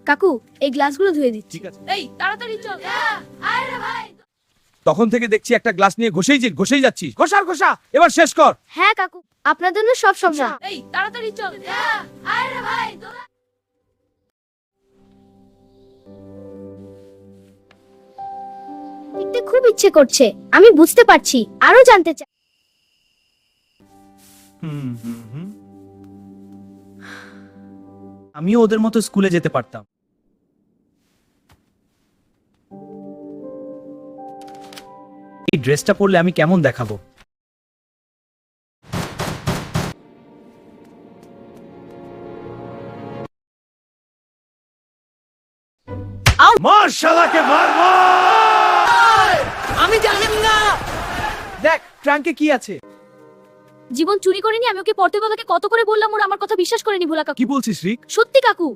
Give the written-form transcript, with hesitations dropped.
কাকু এই গ্লাসগুলো ধুয়ে দিচ্ছি। ঠিক আছে। এই তাড়াতাড়ি চল। আয় রে ভাই। তখন থেকে দেখছি একটা গ্লাস নিয়ে ঘষেই যাচ্ছিস। ঘষা এবার শেষ কর। হ্যাঁ কাকু, আপনার জন্য সব সময়। এই তাড়াতাড়ি চল। আয় রে ভাই। দেখতে খুব ইচ্ছে করছে, আমি বুঝতে পারছি, আরো জানতে চাই। আমিও ওদের মতো স্কুলে যেতে পারতাম। এই ড্রেসটা পরলে আমি কেমন দেখাবো? মার শালাকে মার। আমি জানি না। দেখ ট্রাঙ্কে কি আছে। জীবন চুরি করিনি, আমি ওকে পড়তে বলাকে কত করে বললাম, ওরা আমার কথা বিশ্বাস করেনি। ভোলা কাকু, কি বলছিস রিক? সত্যি কাকু।